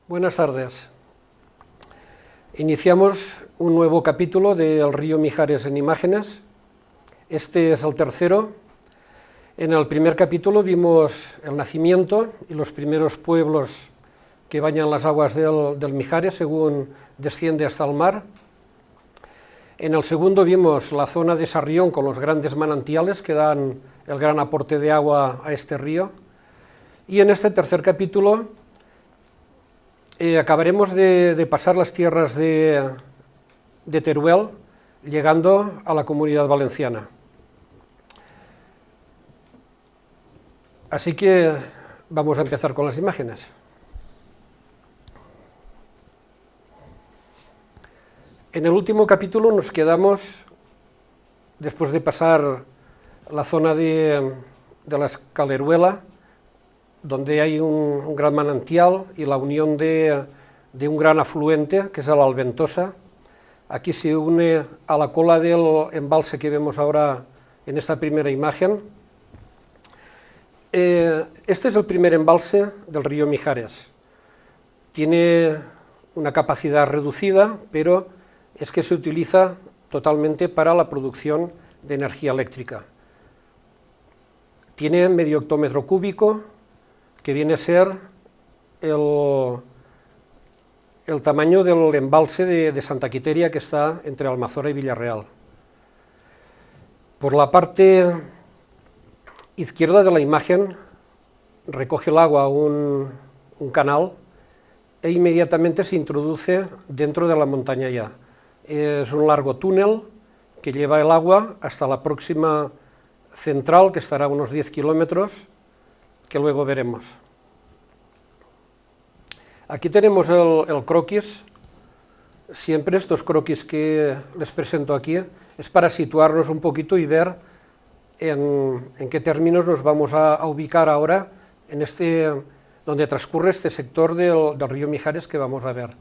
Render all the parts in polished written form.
Buenas tardes. Iniciamos un nuevo capítulo del río Mijares en imágenes. Este es el tercero. En el primer capítulo vimos el nacimiento y los primeros pueblos que bañan las aguas del Mijares según desciende hasta el mar. En el segundo vimos la zona de Sarrión con los grandes manantiales que dan el gran aporte de agua a este río. Y en este tercer capítulo acabaremos de pasar las tierras de Teruel, llegando a la Comunidad Valenciana. Así que vamos a empezar con las imágenes. En el último capítulo nos quedamos, después de pasar la zona de la Escaleruela, donde hay un gran manantial y la unión de un gran afluente, que es el Alventosa. Aquí se une a la cola del embalse que vemos ahora en esta primera imagen. Este es el primer embalse del río Mijares. Tiene una capacidad reducida, pero es que se utiliza totalmente para la producción de energía eléctrica. Tiene medio hectómetro cúbico, que viene a ser el tamaño del embalse de Santa Quiteria, que está entre Almazora y Villarreal. Por la parte izquierda de la imagen recoge el agua un canal e inmediatamente se introduce dentro de la montaña ya. Es un largo túnel que lleva el agua hasta la próxima central, que estará a unos 10 kilómetros, que luego veremos. Aquí tenemos el croquis. Siempre estos croquis que les presento aquí es para situarnos un poquito y ver en qué términos nos vamos a ubicar ahora en donde transcurre este sector del río Mijares que vamos a ver.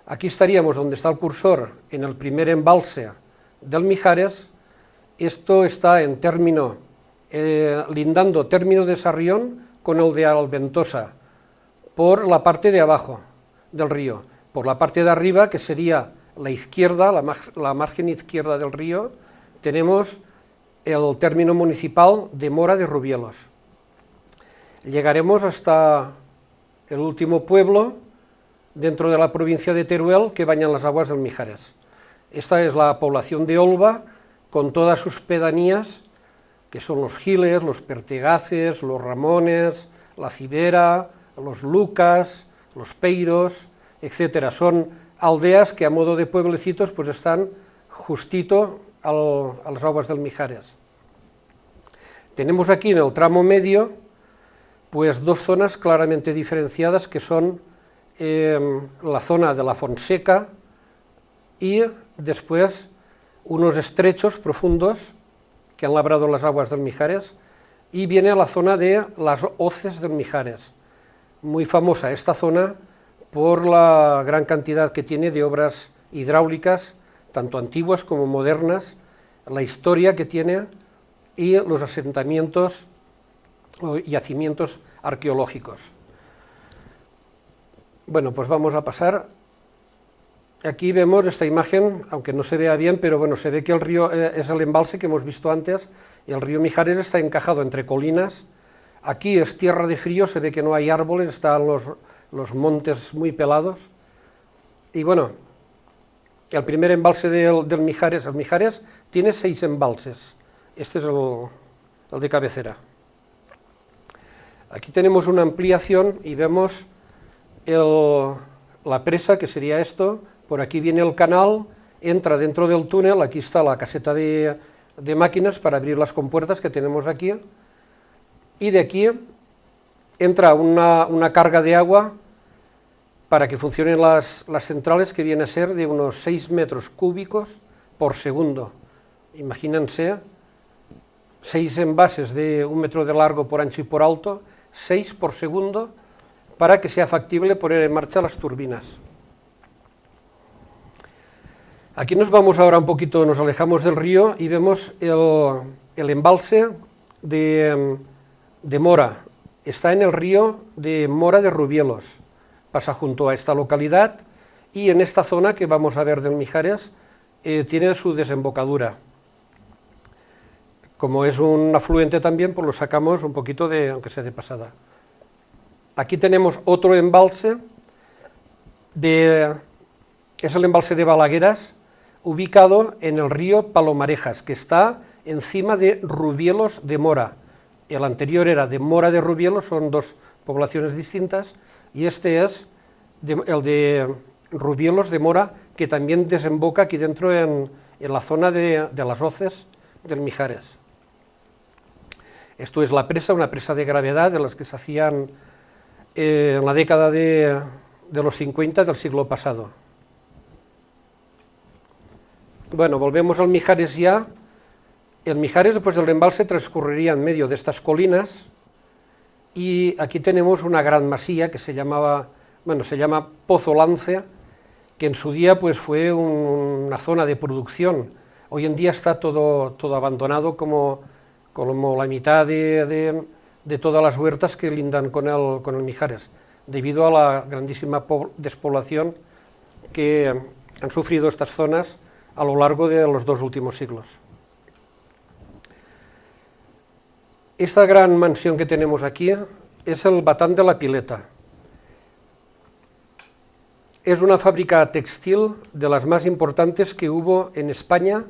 Aquí estaríamos donde está el cursor, en el primer embalse del Mijares. Esto está en término, lindando término de Sarrión con el de Alventosa, por la parte de abajo del río. Por la parte de arriba, que sería la izquierda, la margen izquierda del río, tenemos el término municipal de Mora de Rubielos. Llegaremos hasta el último pueblo dentro de la provincia de Teruel que bañan las aguas del Mijares. Esta es la población de Olva, con todas sus pedanías, que son los Giles, los Pertegaces, los Ramones, la Cibera, los Lucas, los Peiros, etcétera. Son aldeas que a modo de pueblecitos pues están justito a las aguas del Mijares. Tenemos aquí en el tramo medio pues dos zonas claramente diferenciadas, que son la zona de la Fonseca y después unos estrechos profundos que han labrado las aguas del Mijares, y viene a la zona de las hoces del Mijares. Muy famosa esta zona por la gran cantidad que tiene de obras hidráulicas, tanto antiguas como modernas, la historia que tiene y los asentamientos o yacimientos arqueológicos. Bueno, pues vamos a pasar. Aquí vemos esta imagen, aunque no se vea bien, pero bueno, se ve que el río es el embalse que hemos visto antes, y el río Mijares está encajado entre colinas. Aquí es tierra de frío, se ve que no hay árboles, están los montes muy pelados. Y bueno, el primer embalse del Mijares, el Mijares tiene 6 embalses, este es el de cabecera. Aquí tenemos una ampliación y vemos la presa, que sería esto. Por aquí viene el canal, entra dentro del túnel, aquí está la caseta de máquinas para abrir las compuertas que tenemos aquí, y de aquí entra una carga de agua para que funcionen las centrales, que viene a ser de unos 6 metros cúbicos por segundo. Imagínense, 6 envases de 1 metro de largo por ancho y por alto, 6 por segundo, para que sea factible poner en marcha las turbinas. Aquí nos vamos ahora un poquito, nos alejamos del río y vemos el embalse de Mora. Está en el río de Mora de Rubielos. pasa junto a esta localidad, y en esta zona que vamos a ver del Mijares tiene su desembocadura. Como es un afluente también, pues lo sacamos un poquito de, aunque sea de pasada. Aquí tenemos otro embalse, es el embalse de Balagueras, ubicado en el río Palomarejas, que está encima de Rubielos de Mora. El anterior era de Mora de Rubielos, son dos poblaciones distintas, y este es el de Rubielos de Mora, que también desemboca aquí dentro en la zona de las hoces del Mijares. Esto es la presa, una presa de gravedad de las que se hacían en la década de los 50 del siglo pasado. Bueno, volvemos al Mijares ya. El Mijares, después del embalse, transcurriría en medio de estas colinas, y aquí tenemos una gran masía que se llama Pozo Lance, que en su día pues fue una zona de producción. Hoy en día está todo abandonado, como la mitad de todas las huertas que lindan con el Mijares, debido a la grandísima despoblación que han sufrido estas zonas a lo largo de los 2 últimos siglos. Esta gran mansión que tenemos aquí es el Batán de la Pileta. Es una fábrica textil de las más importantes que hubo en España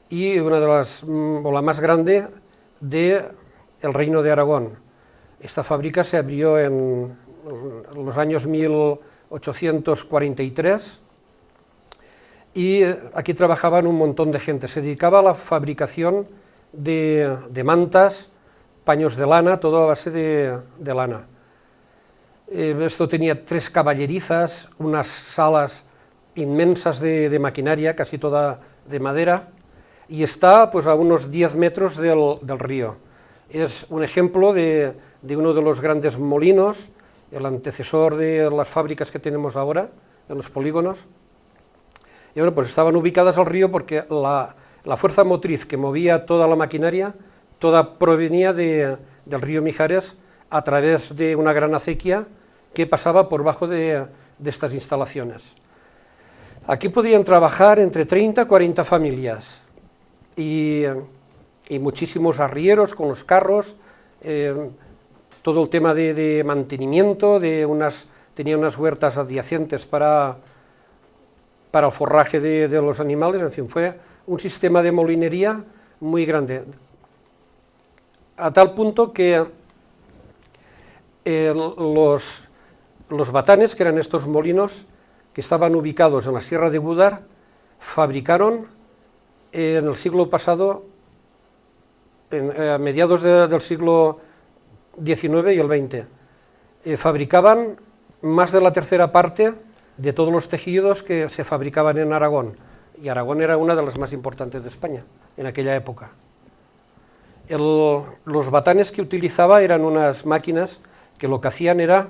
y una de la más grande del Reino de Aragón. Esta fábrica se abrió en los años 1843 y aquí trabajaban un montón de gente. Se dedicaba a la fabricación de mantas, paños de lana, todo a base de lana. Esto tenía 3 caballerizas, unas salas inmensas de maquinaria, casi toda de madera, y está pues a unos 10 metros del río. Es un ejemplo de uno de los grandes molinos, el antecesor de las fábricas que tenemos ahora, en los polígonos. Y bueno, pues estaban ubicadas al río porque la fuerza motriz que movía toda la maquinaria, toda provenía del río Mijares a través de una gran acequia que pasaba por bajo de estas instalaciones. Aquí podían trabajar entre 30 y 40 familias y muchísimos arrieros con los carros, todo el tema de mantenimiento, tenía unas huertas adyacentes para el forraje de los animales, en fin, fue un sistema de molinería muy grande, a tal punto que los batanes, que eran estos molinos que estaban ubicados en la Sierra de Gúdar, fabricaron en el siglo pasado, a mediados del siglo XIX y el XX, fabricaban más de la tercera parte de todos los tejidos que se fabricaban en Aragón, y Aragón era una de las más importantes de España en aquella época. Los batanes que utilizaba eran unas máquinas que lo que hacían era,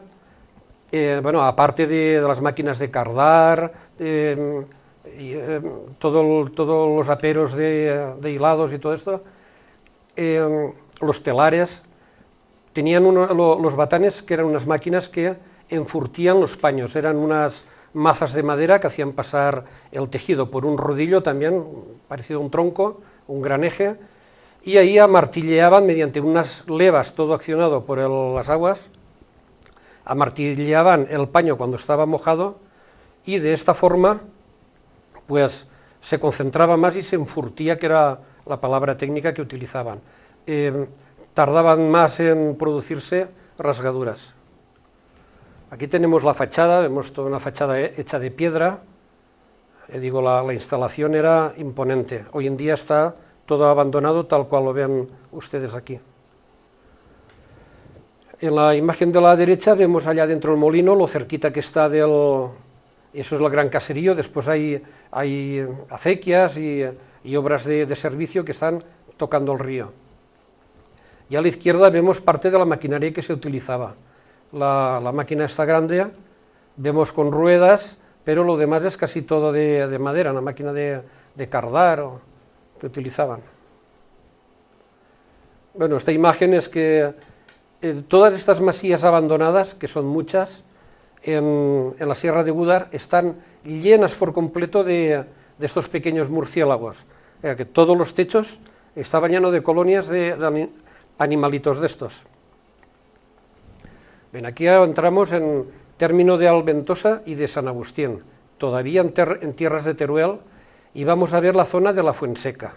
aparte de las máquinas de cardar, todos los aperos de hilados y todo esto, los telares, tenían los batanes, que eran unas máquinas que enfurtían los paños, eran unas mazas de madera que hacían pasar el tejido por un rodillo también, parecido a un tronco, un gran eje, y ahí amartilleaban mediante unas levas, todo accionado por las aguas, amartilleaban el paño cuando estaba mojado, y de esta forma pues se concentraba más y se enfurtía, que era la palabra técnica que utilizaban. Tardaban más en producirse rasgaduras. Aquí tenemos la fachada, vemos toda una fachada hecha de piedra. La instalación era imponente. Hoy en día está todo abandonado, tal cual lo ven ustedes aquí. En la imagen de la derecha vemos allá dentro del molino, lo cerquita que está eso es el gran caserío. Después hay acequias y obras de servicio que están tocando el río. Y a la izquierda vemos parte de la maquinaria que se utilizaba. La máquina está grande, vemos con ruedas, pero lo demás es casi todo de madera, una máquina de cardar que utilizaban. Bueno, esta imagen es que todas estas masías abandonadas, que son muchas, en la Sierra de Gúdar están llenas por completo de estos pequeños murciélagos, que todos los techos estaban llenos de colonias de animalitos de estos. Bien, aquí entramos en término de Alventosa y de San Agustín, todavía en tierras de Teruel, y vamos a ver la zona de la Fuenseca.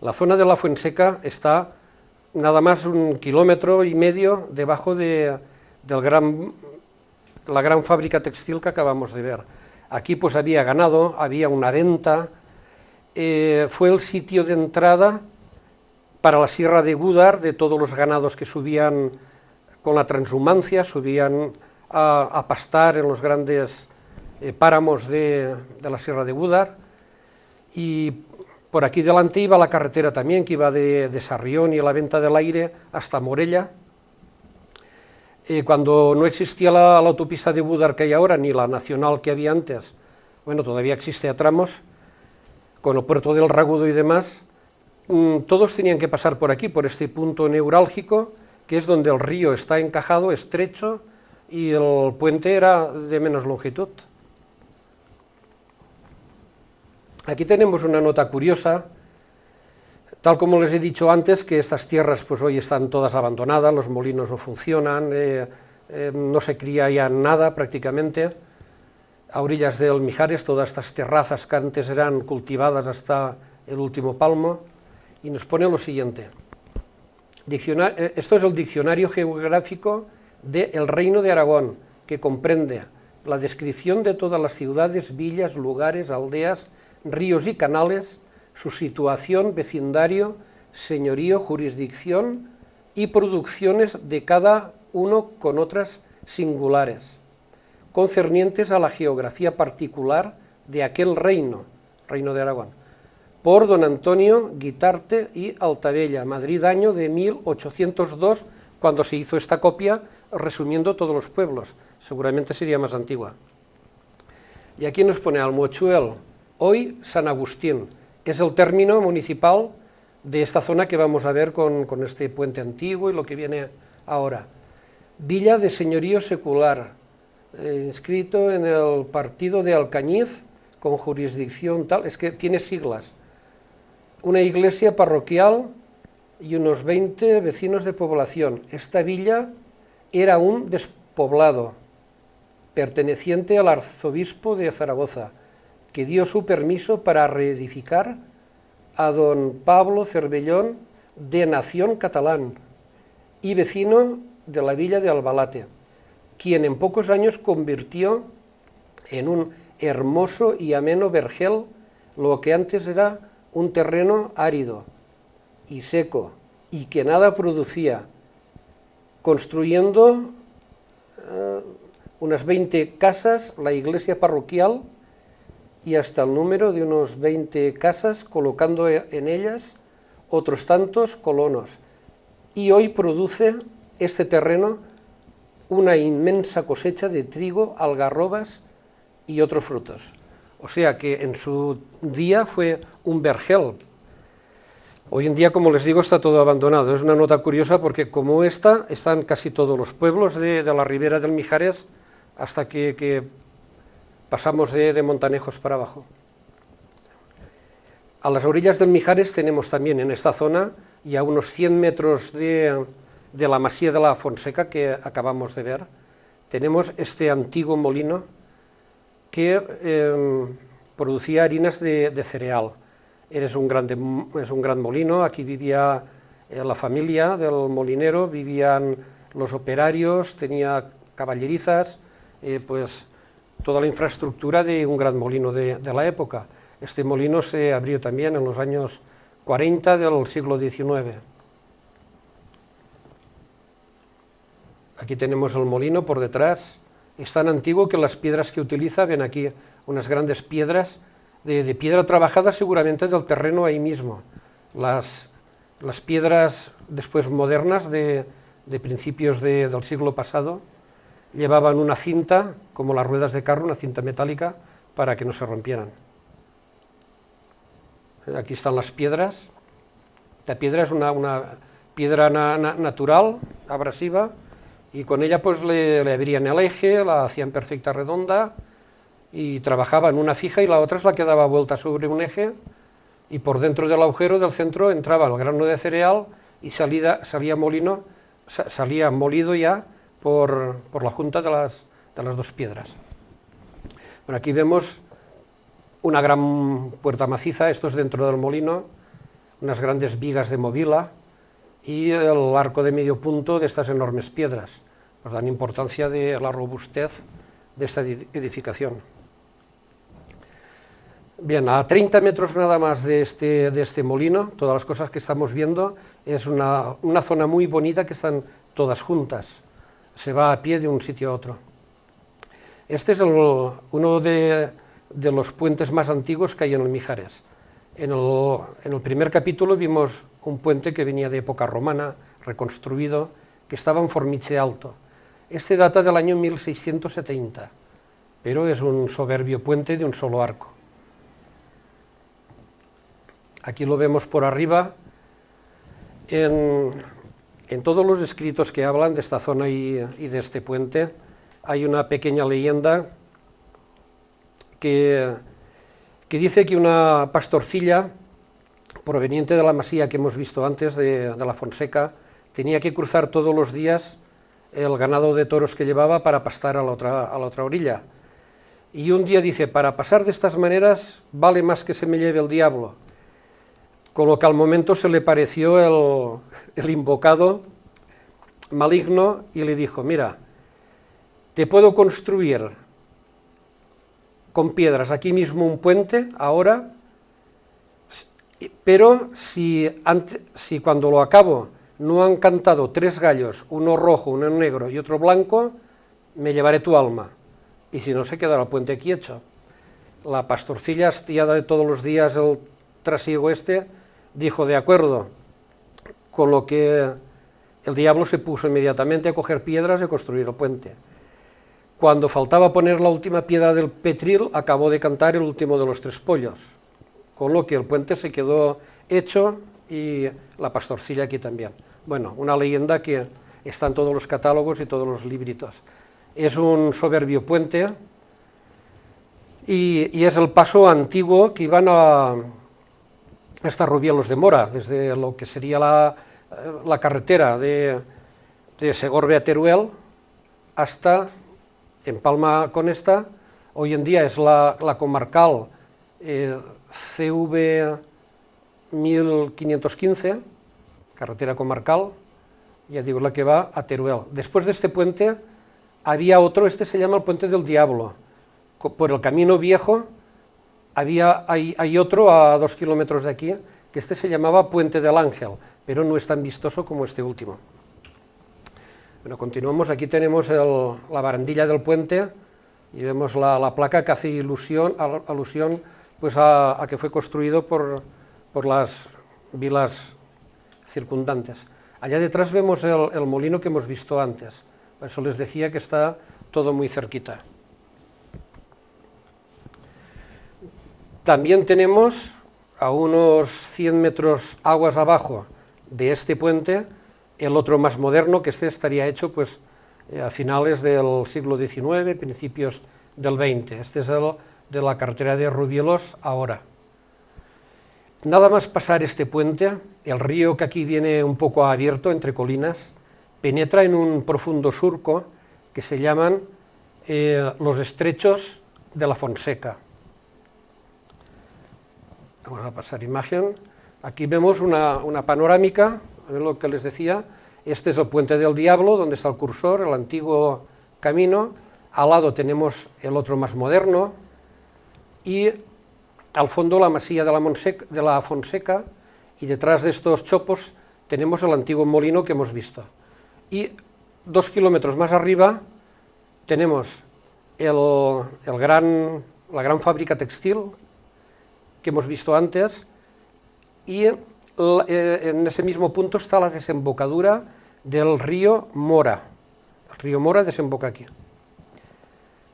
La zona de la Fuenseca está nada más 1,5 kilómetros debajo de la gran fábrica textil que acabamos de ver. Aquí pues había ganado, había una venta, fue el sitio de entrada para la Sierra de Gúdar de todos los ganados que subían con la transhumancia, subían a pastar en los grandes páramos de la Sierra de Gúdar, y por aquí delante iba la carretera también, que iba de Sarrión y la Venta del Aire hasta Morella. Cuando no existía la autopista de Gúdar que hay ahora, ni la nacional que había antes, bueno, todavía existe a tramos, con el puerto del Ragudo y demás, todos tenían que pasar por aquí, por este punto neurálgico, que es donde el río está encajado, estrecho, y el puente era de menos longitud. Aquí tenemos una nota curiosa, tal como les he dicho antes, que estas tierras pues hoy están todas abandonadas, los molinos no funcionan, no se cría ya nada prácticamente. A orillas del Mijares, todas estas terrazas que antes eran cultivadas hasta el último palmo, y nos pone lo siguiente. Esto es el diccionario geográfico del Reino de Aragón, que comprende la descripción de todas las ciudades, villas, lugares, aldeas, ríos y canales, su situación, vecindario, señorío, jurisdicción y producciones de cada uno con otras singulares, concernientes a la geografía particular de aquel reino, Reino de Aragón, por don Antonio Guitarte y Altavella, Madrid, año de 1802, cuando se hizo esta copia, resumiendo todos los pueblos, seguramente sería más antigua. Y aquí nos pone Almochuel, hoy San Agustín, que es el término municipal de esta zona que vamos a ver con este puente antiguo y lo que viene ahora. Villa de señorío secular, inscrito en el partido de Alcañiz, con jurisdicción tal, es que tiene siglas, una iglesia parroquial y unos 20 vecinos de población. Esta villa era un despoblado, perteneciente al arzobispo de Zaragoza, que dio su permiso para reedificar a don Pablo Cervellón, de nación catalán, y vecino de la villa de Albalate, quien en pocos años convirtió en un hermoso y ameno vergel lo que antes era un terreno árido y seco, y que nada producía, construyendo unas 20 casas, la iglesia parroquial, y hasta el número de unos 20 casas, colocando en ellas otros tantos colonos. Y hoy produce este terreno una inmensa cosecha de trigo, algarrobas y otros frutos. O sea que en su día fue un vergel. Hoy en día, como les digo, está todo abandonado. Es una nota curiosa porque como esta, están casi todos los pueblos de la ribera del Mijares hasta que pasamos de Montanejos para abajo. A las orillas del Mijares tenemos también en esta zona, y a unos 100 metros de la masía de la Fonseca que acabamos de ver, tenemos este antiguo molino que producía harinas de cereal. Es un gran molino, aquí vivía la familia del molinero, vivían los operarios, tenía caballerizas, pues toda la infraestructura de un gran molino de la época. Este molino se abrió también en los años 40 del siglo XIX. Aquí tenemos el molino por detrás, es tan antiguo que las piedras que utiliza, ven aquí unas grandes piedras, de piedra trabajada seguramente del terreno ahí mismo. Las piedras después modernas de principios del siglo pasado llevaban una cinta, como las ruedas de carro, una cinta metálica, para que no se rompieran. Aquí están las piedras. La piedra es una piedra natural, abrasiva, y con ella pues le abrían el eje, la hacían perfecta redonda y trabajaban una fija y la otra es la que daba vuelta sobre un eje, y por dentro del agujero del centro entraba el grano de cereal y salía molido ya por la junta de las dos piedras. Bueno, aquí vemos una gran puerta maciza, esto es dentro del molino, unas grandes vigas de movila y el arco de medio punto de estas enormes piedras. Nos dan importancia de la robustez de esta edificación. Bien, a 30 metros nada más de este molino, todas las cosas que estamos viendo, es una zona muy bonita que están todas juntas. Se va a pie de un sitio a otro. Este es uno de los puentes más antiguos que hay en el Mijares. En el primer capítulo vimos un puente que venía de época romana, reconstruido, que estaba en Formiche Alto. Este data del año 1670, pero es un soberbio puente de un solo arco. Aquí lo vemos por arriba. En todos los escritos que hablan de esta zona y de este puente, hay una pequeña leyenda que dice que una pastorcilla proveniente de la masía que hemos visto antes, de la Fonseca, tenía que cruzar todos los días el ganado de toros que llevaba para pastar a la otra orilla. Y un día dice, para pasar de estas maneras vale más que se me lleve el diablo. Con lo que al momento se le pareció el invocado maligno y le dijo, mira, te puedo construir con piedras aquí mismo un puente ahora, pero si cuando lo acabo no han cantado 3 gallos, uno rojo, uno negro y otro blanco, me llevaré tu alma, y si no se quedará el puente aquí hecho. La pastorcilla, hastiada de todos los días el trasiego dijo de acuerdo, con lo que el diablo se puso inmediatamente a coger piedras y a construir el puente. Cuando faltaba poner la última piedra del petril, acabó de cantar el último de los 3 pollos, con lo que el puente se quedó hecho y la pastorcilla aquí también. Bueno, una leyenda que está en todos los catálogos y todos los libritos. Es un soberbio puente y es el paso antiguo que iban hasta Rubielos de Mora, desde lo que sería la carretera de Segorbe a Teruel hasta Empalma con esta. Hoy en día es la comarcal CV 1515, carretera comarcal, ya digo, la que va a Teruel. Después de este puente había otro, este se llama el Puente del Diablo. Por el camino viejo hay otro a 2 kilómetros de aquí, que este se llamaba Puente del Ángel, pero no es tan vistoso como este último. Bueno, continuamos, aquí tenemos la barandilla del puente y vemos la placa que hace alusión pues a que fue construido por las vilas circundantes. Allá detrás vemos el molino que hemos visto antes, por eso les decía que está todo muy cerquita. También tenemos, a unos 100 metros aguas abajo de este puente, el otro más moderno, que estaría hecho pues, a finales del siglo XIX, principios del XX. Este es el de la carretera de Rubielos ahora. Nada más pasar este puente, el río, que aquí viene un poco abierto entre colinas, penetra en un profundo surco que se llaman los estrechos de la Fonseca. Vamos a pasar imagen. Aquí vemos una panorámica, lo que les decía. Este es el Puente del Diablo, donde está el cursor, el antiguo camino. Al lado tenemos el otro más moderno y al fondo la masía de la Fonseca, y detrás de estos chopos tenemos el antiguo molino que hemos visto. Y 2 kilómetros más arriba tenemos la gran fábrica textil que hemos visto antes, y en ese mismo punto está la desembocadura del río Mora. El río Mora desemboca aquí.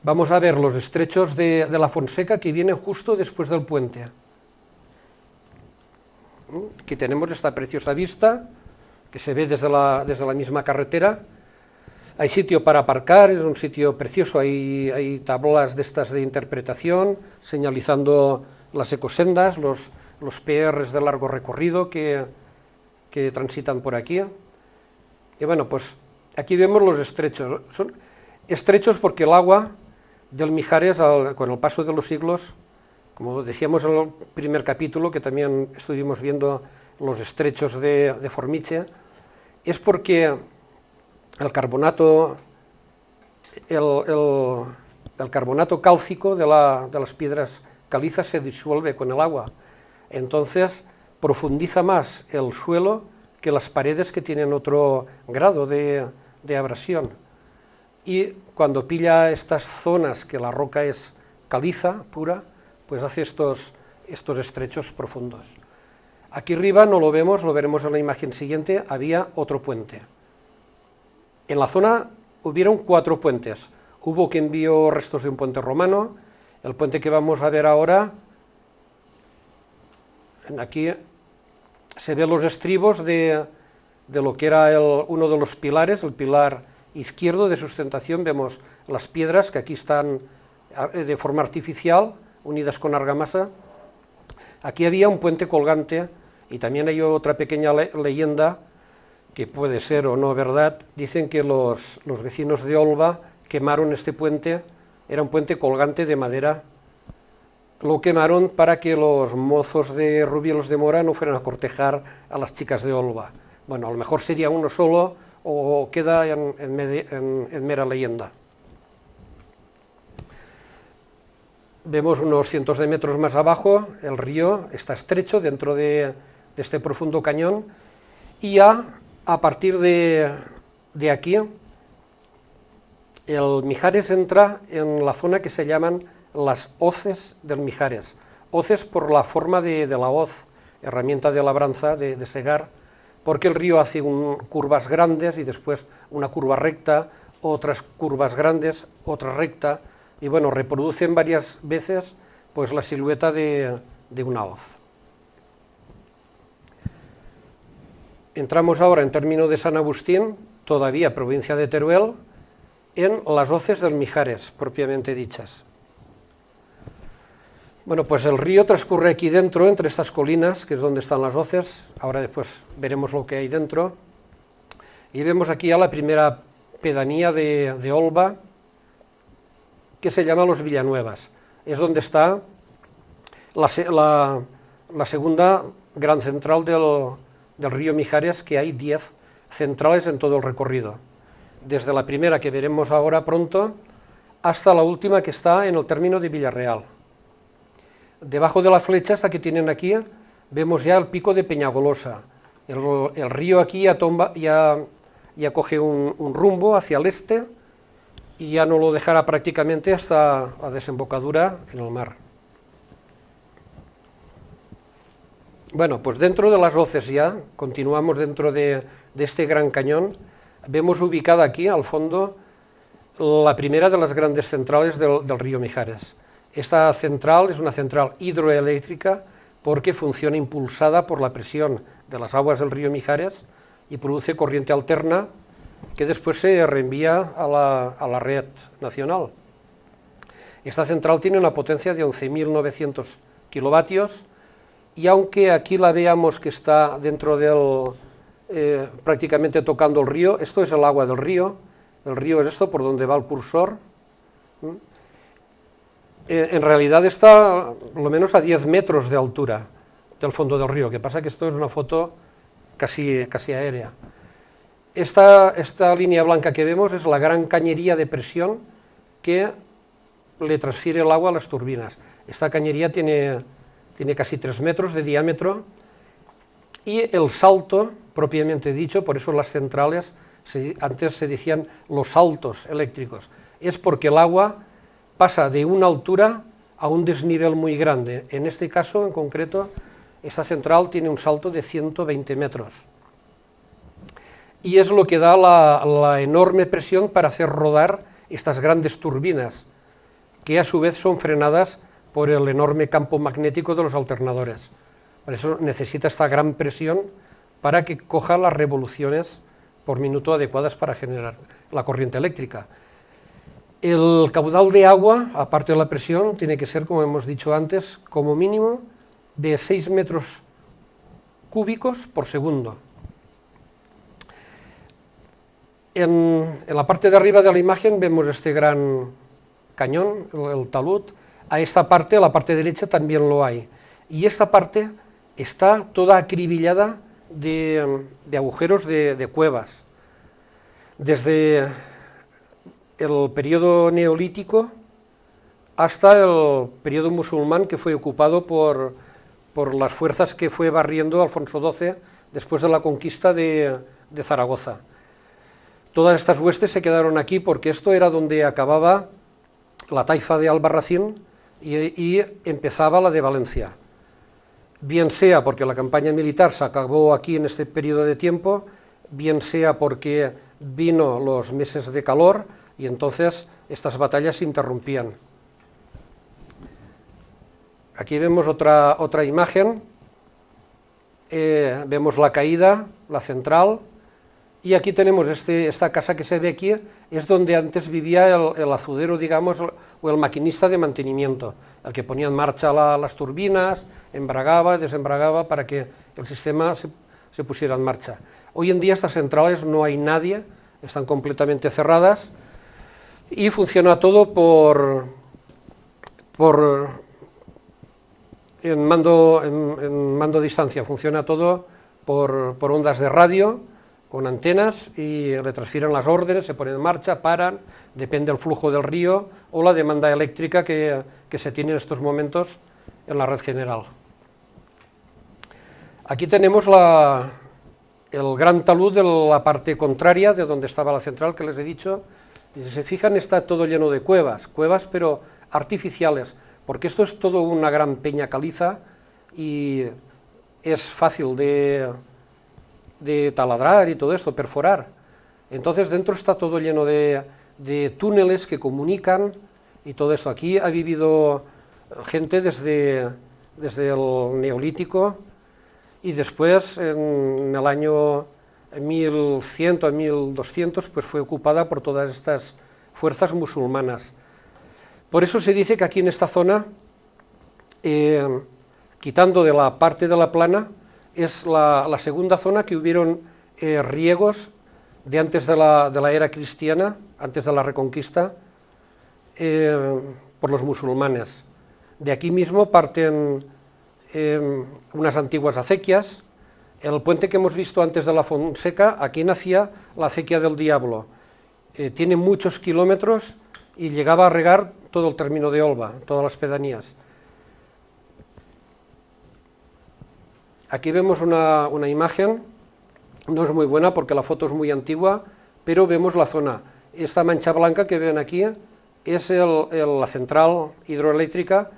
Vamos a ver los estrechos de la Fonseca, que vienen justo después del puente. Aquí tenemos esta preciosa vista, que se ve desde la misma carretera. Hay sitio para aparcar, es un sitio precioso, hay tablas de estas de interpretación, señalizando las ecosendas, los PRs de largo recorrido que transitan por aquí. Y bueno, pues aquí vemos los estrechos. Son estrechos porque el agua del Mijares, con el paso de los siglos, como decíamos en el primer capítulo, que también estuvimos viendo los estrechos de Formiche, es porque el carbonato cálcico de las piedras calizas se disuelve con el agua. Entonces profundiza más el suelo que las paredes, que tienen otro grado de abrasión. Y cuando pilla estas zonas que la roca es caliza, pura, pues hace estos estrechos profundos. Aquí arriba no lo vemos, lo veremos en la imagen siguiente, había otro puente. En la zona hubieron 4 puentes. Hubo quien vio restos de un puente romano. El puente que vamos a ver ahora, aquí se ven los estribos de lo que era uno de los pilares, el pilar izquierdo de sustentación. Vemos las piedras que aquí están de forma artificial, unidas con argamasa. Aquí había un puente colgante, y también hay otra pequeña leyenda, que puede ser o no verdad. Dicen que los vecinos de Olva quemaron este puente, era un puente colgante de madera. Lo quemaron para que los mozos de Rubielos de Mora no fueran a cortejar a las chicas de Olva. Bueno, a lo mejor sería uno solo, o queda en mera leyenda. Vemos unos cientos de metros más abajo, el río está estrecho dentro de este profundo cañón, y ya a partir de aquí, el Mijares entra en la zona que se llaman las hoces del Mijares. Hoces por la forma de la hoz, herramienta de labranza, de segar, porque el río hace curvas grandes y después una curva recta, otras curvas grandes, otra recta, y bueno, reproducen varias veces pues la silueta de una hoz. Entramos ahora en término de San Agustín, todavía provincia de Teruel, en las hoces del Mijares, propiamente dichas. Bueno, pues el río transcurre aquí dentro, entre estas colinas, que es donde están las hoces. Ahora después veremos lo que hay dentro. Y vemos aquí ya la primera pedanía de Olva, que se llama Los Villanuevas. Es donde está la segunda gran central del río Mijares, que hay 10 centrales en todo el recorrido. Desde la primera, que veremos ahora pronto, hasta la última, que está en el término de Villarreal. Debajo de la flecha esta que tienen aquí, vemos ya el pico de Peñagolosa. El río aquí ya coge un rumbo hacia el este, y ya no lo dejará prácticamente hasta la desembocadura en el mar. Bueno, pues dentro de las hoces ya, continuamos dentro de este gran cañón. Vemos ubicada aquí, al fondo, la primera de las grandes centrales del río Mijares. Esta central es una central hidroeléctrica porque funciona impulsada por la presión de las aguas del río Mijares y produce corriente alterna que después se reenvía a la red nacional. Esta central tiene una potencia de 11.900 kilovatios, y aunque aquí la veamos que está dentro prácticamente tocando el río, esto es el agua del río. El río es esto por donde va el cursor. En realidad está lo menos a 10 metros de altura del fondo del río, que pasa que esto es una foto casi aérea. Esta línea blanca que vemos es la gran cañería de presión que le transfiere el agua a las turbinas. Esta cañería tiene casi 3 metros de diámetro, y el salto, propiamente dicho, por eso las centrales, antes se decían los saltos eléctricos, es porque el agua pasa de una altura a un desnivel muy grande. En este caso, en concreto, esta central tiene un salto de 120 metros. Y es lo que da la enorme presión para hacer rodar estas grandes turbinas, que a su vez son frenadas por el enorme campo magnético de los alternadores. Por eso necesita esta gran presión para que coja las revoluciones por minuto adecuadas para generar la corriente eléctrica. El caudal de agua, aparte de la presión, tiene que ser, como hemos dicho antes, como mínimo de 6 metros cúbicos por segundo. En la parte de arriba de la imagen vemos este gran cañón, el talud. A esta parte, a la parte derecha, también lo hay. Y esta parte está toda acribillada de agujeros de cuevas. Desde el periodo neolítico hasta el periodo musulmán, que fue ocupado por las fuerzas que fue barriendo Alfonso XII después de la conquista de Zaragoza. Todas estas huestes se quedaron aquí porque esto era donde acababa la taifa de Albarracín y empezaba la de Valencia. Bien sea porque la campaña militar se acabó aquí en este periodo de tiempo, bien sea porque vino los meses de calor y entonces estas batallas se interrumpían. Aquí vemos otra imagen, vemos la caída, la central, y aquí tenemos esta casa que se ve aquí, es donde antes vivía el azudero, digamos, o el maquinista de mantenimiento, el que ponía en marcha las turbinas, embragaba, desembragaba para que el sistema se pusiera en marcha. Hoy en día estas centrales no hay nadie, están completamente cerradas y funciona todo en mando a distancia, funciona todo por ondas de radio, con antenas, y le transfieren las órdenes, se ponen en marcha, paran, depende del flujo del río o la demanda eléctrica que se tiene en estos momentos en la red general. Aquí tenemos el gran talud de la parte contraria de donde estaba la central que les he dicho, y si se fijan está todo lleno de cuevas pero artificiales, porque esto es todo una gran peña caliza y es fácil de taladrar y todo esto, perforar. Entonces dentro está todo lleno de túneles que comunican y todo esto. Aquí ha vivido gente desde el Neolítico y después en el año 1100 a 1200 pues fue ocupada por todas estas fuerzas musulmanas. Por eso se dice que aquí en esta zona, quitando de la parte de la plana, es la segunda zona que hubieron riegos de antes de la era cristiana, antes de la Reconquista, por los musulmanes. De aquí mismo parten unas antiguas acequias. El puente que hemos visto antes de la Fonseca, aquí nacía la acequia del Diablo. Tiene muchos kilómetros y llegaba a regar todo el término de Olva, todas las pedanías. Aquí vemos una imagen, no es muy buena porque la foto es muy antigua, pero vemos la zona. Esta mancha blanca que ven aquí es la central hidroeléctrica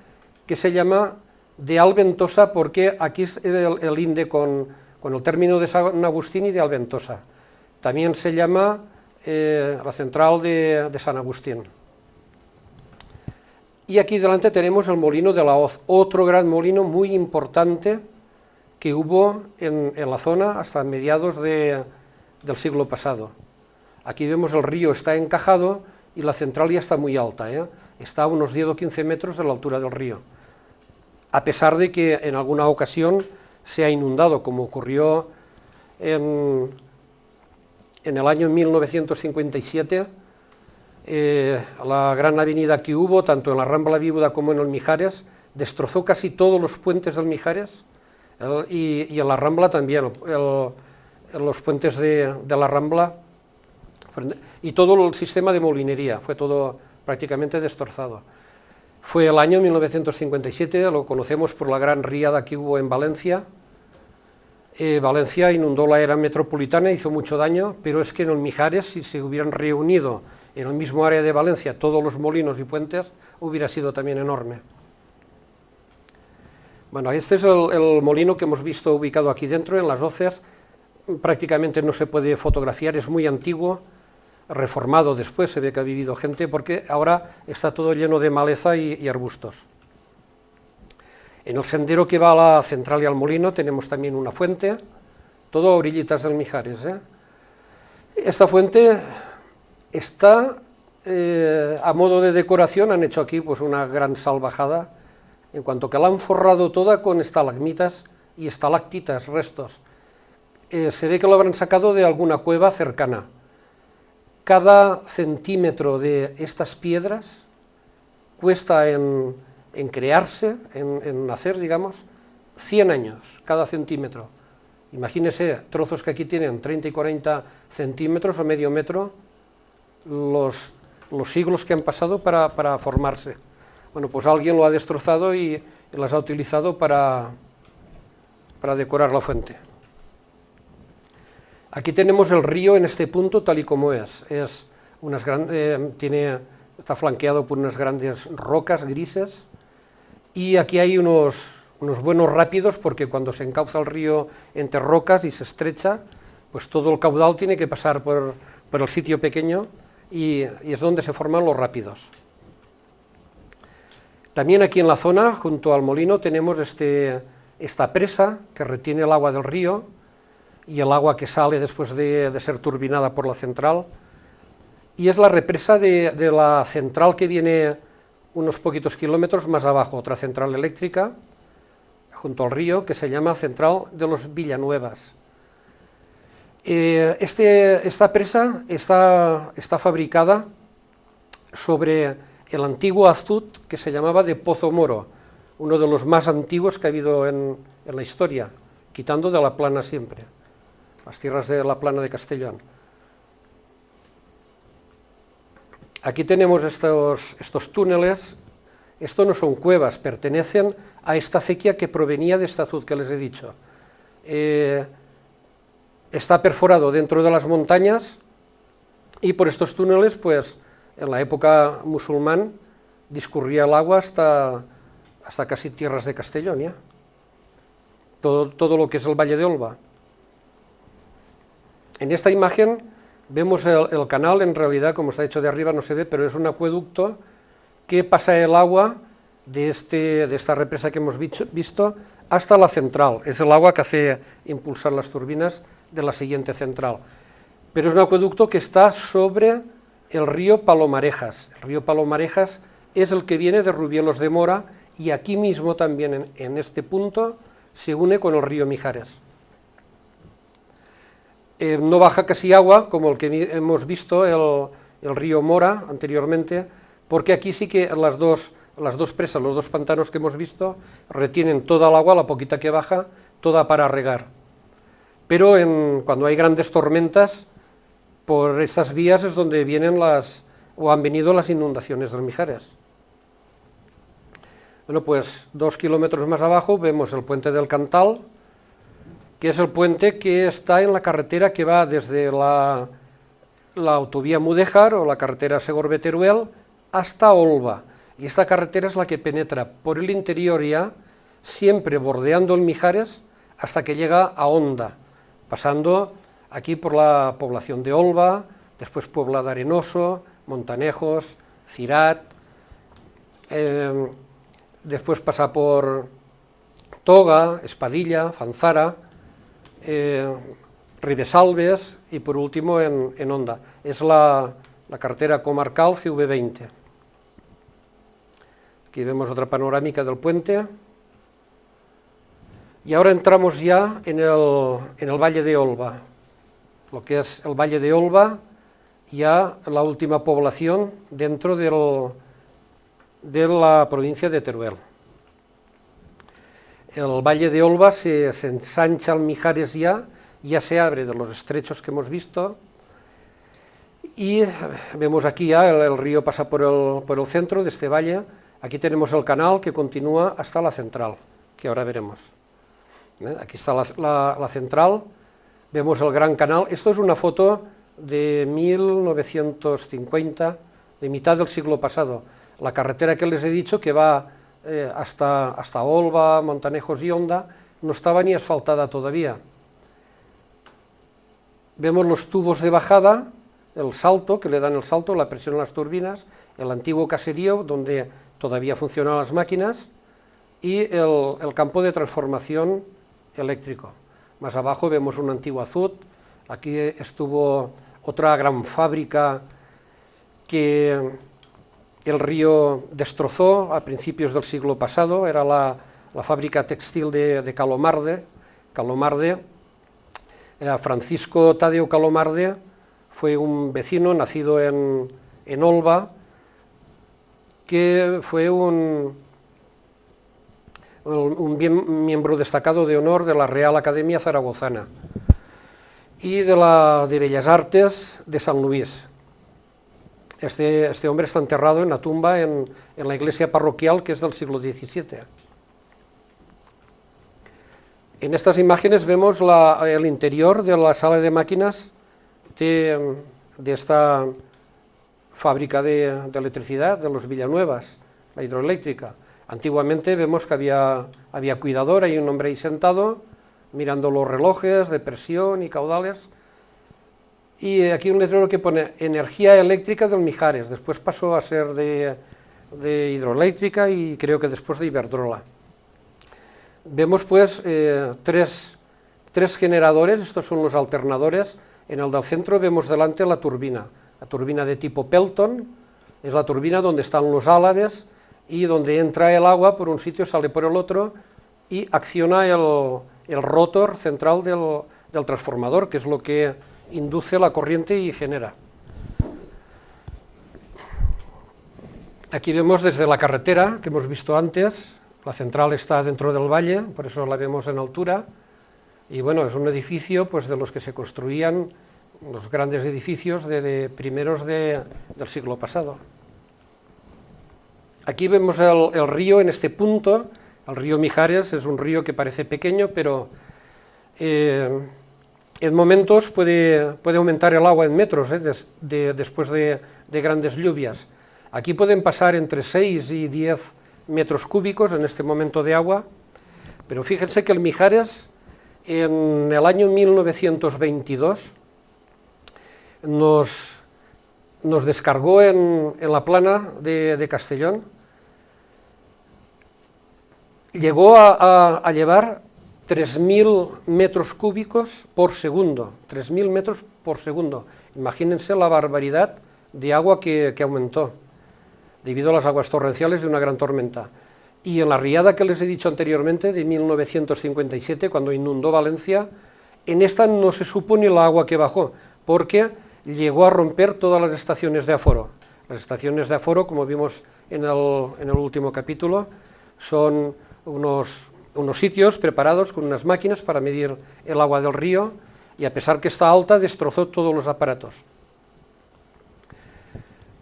que se llama de Alventosa porque aquí es el linde con el término de San Agustín y de Alventosa. También se llama la central de San Agustín. Y aquí delante tenemos el molino de la Hoz, otro gran molino muy importante que hubo en la zona hasta mediados del siglo pasado. Aquí vemos el río está encajado y la central ya está muy alta, está a unos 10 o 15 metros de la altura del río, a pesar de que en alguna ocasión se ha inundado, como ocurrió en el año 1957, la gran avenida que hubo, tanto en la Rambla Víbora como en el Mijares, destrozó casi todos los puentes del Mijares, y en la Rambla también, los puentes de la Rambla, y todo el sistema de molinería, fue todo prácticamente destrozado. Fue el año 1957, lo conocemos por la gran riada que hubo en Valencia. Valencia inundó la era metropolitana, hizo mucho daño, pero es que en el Mijares, si se hubieran reunido en el mismo área de Valencia todos los molinos y puentes, hubiera sido también enorme. Bueno, este es el molino que hemos visto ubicado aquí dentro, en las Hoces. Prácticamente no se puede fotografiar, es muy antiguo, reformado después, se ve que ha vivido gente, porque ahora está todo lleno de maleza y arbustos. En el sendero que va a la central y al molino tenemos también una fuente, todo a orillitas del Mijares, Esta fuente está a modo de decoración, han hecho aquí pues una gran salvajada, en cuanto que la han forrado toda con estalagmitas y estalactitas, restos. Se ve que lo habrán sacado de alguna cueva cercana. Cada centímetro de estas piedras cuesta en crearse, en nacer, digamos, 100 años, cada centímetro. Imagínese trozos que aquí tienen 30 y 40 centímetros o medio metro, los siglos que han pasado para formarse. Bueno, pues alguien lo ha destrozado y las ha utilizado para decorar la fuente. Aquí tenemos el río en este punto tal y como es. Está flanqueado por unas grandes rocas grises y aquí hay unos buenos rápidos, porque cuando se encauza el río entre rocas y se estrecha, pues todo el caudal tiene que pasar por el sitio pequeño y es donde se forman los rápidos. También aquí en la zona, junto al molino, tenemos esta presa que retiene el agua del río y el agua que sale después de ser turbinada por la central, y es la represa de la central que viene unos poquitos kilómetros más abajo, otra central eléctrica, junto al río, que se llama Central de los Villanuevas. Esta presa está fabricada sobre el antiguo azud que se llamaba de Pozo Moro, uno de los más antiguos que ha habido en la historia, quitando de la Plana siempre, las tierras de la Plana de Castellón. Aquí tenemos estos túneles. Esto no son cuevas, pertenecen a esta acequia que provenía de este azud que les he dicho. Está perforado dentro de las montañas y por estos túneles, pues en la época musulmán, discurría el agua hasta casi tierras de Castellón, ¿ya? Todo lo que es el Valle de Olva. En esta imagen vemos el canal, en realidad, como está hecho de arriba no se ve, pero es un acueducto que pasa el agua de esta represa que hemos visto hasta la central. Es el agua que hace impulsar las turbinas de la siguiente central. Pero es un acueducto que está sobre el río Palomarejas. El río Palomarejas es el que viene de Rubielos de Mora y aquí mismo también en este punto se une con el río Mijares. No baja casi agua como el que hemos visto, el río Mora anteriormente, porque aquí sí que las dos presas, los dos pantanos que hemos visto, retienen toda el agua, la poquita que baja, toda para regar. Pero cuando hay grandes tormentas, por estas vías es donde han venido las inundaciones del Mijares. Bueno, pues 2 kilómetros más abajo vemos el puente del Cantal, que es el puente que está en la carretera que va desde la autovía Mudéjar o la carretera Segorbe-Teruel hasta Olva, y esta carretera es la que penetra por el interior ya, siempre bordeando el Mijares hasta que llega a Onda, pasando aquí por la población de Olva, después Puebla de Arenoso, Montanejos, Cirat, después pasa por Toga, Espadilla, Fanzara, Ribesalbes y por último en Onda. Es la carretera comarcal CV20. Aquí vemos otra panorámica del puente. Y ahora entramos ya en el Valle de Olva, lo que es el Valle de Olva, ya la última población dentro de la provincia de Teruel. El Valle de Olva se ensancha al Mijares ya se abre de los estrechos que hemos visto, y vemos aquí ya el río pasa por el centro de este valle. Aquí tenemos el canal que continúa hasta la central, que ahora veremos. Aquí está la central, vemos el Gran Canal. Esto es una foto de 1950, de mitad del siglo pasado. La carretera que les he dicho, que va hasta Olva, Montanejos y Onda, no estaba ni asfaltada todavía. Vemos los tubos de bajada, el salto, que le dan el salto, la presión en las turbinas, el antiguo caserío, donde todavía funcionan las máquinas, y el campo de transformación eléctrico. Más abajo vemos un antiguo azud. Aquí estuvo otra gran fábrica que el río destrozó a principios del siglo pasado, era la fábrica textil de Calomarde. Calomarde, era Francisco Tadeo Calomarde, fue un vecino nacido en Olva, que fue un miembro destacado de honor de la Real Academia Zaragozana y de Bellas Artes de San Luis. Este hombre está enterrado en la tumba en la iglesia parroquial, que es del siglo XVII. En estas imágenes vemos el interior de la sala de máquinas de esta fábrica de electricidad de los Villanuevas, la hidroeléctrica. Antiguamente vemos que había cuidador, hay un hombre ahí sentado, mirando los relojes de presión y caudales, y aquí un letrero que pone energía eléctrica del Mijares, después pasó a ser de hidroeléctrica y creo que después de Iberdrola. Vemos pues tres generadores, estos son los alternadores. En el del centro vemos delante la turbina de tipo Pelton, es la turbina donde están los álabes y donde entra el agua por un sitio, sale por el otro y acciona el rotor central del transformador, que es lo que induce la corriente y genera. Aquí vemos desde la carretera que hemos visto antes, la central está dentro del valle, por eso la vemos en altura, y bueno, es un edificio pues de los que se construían los grandes edificios de primeros del siglo pasado. Aquí vemos el río en este punto. El río Mijares es un río que parece pequeño, pero en momentos puede aumentar el agua en metros después de grandes lluvias. Aquí pueden pasar entre 6 y 10 metros cúbicos en este momento de agua, pero fíjense que el Mijares en el año 1922 nos descargó en la plana de Castellón, llegó a llevar 3.000 metros cúbicos por segundo, 3.000 metros por segundo. Imagínense la barbaridad de agua que aumentó, debido a las aguas torrenciales de una gran tormenta. Y en la riada que les he dicho anteriormente, de 1957, cuando inundó Valencia, en esta no se supo ni el agua que bajó, porque llegó a romper todas las estaciones de aforo. Las estaciones de aforo, como vimos en el último capítulo, son unos sitios preparados con unas máquinas para medir el agua del río, y a pesar que está alta, destrozó todos los aparatos.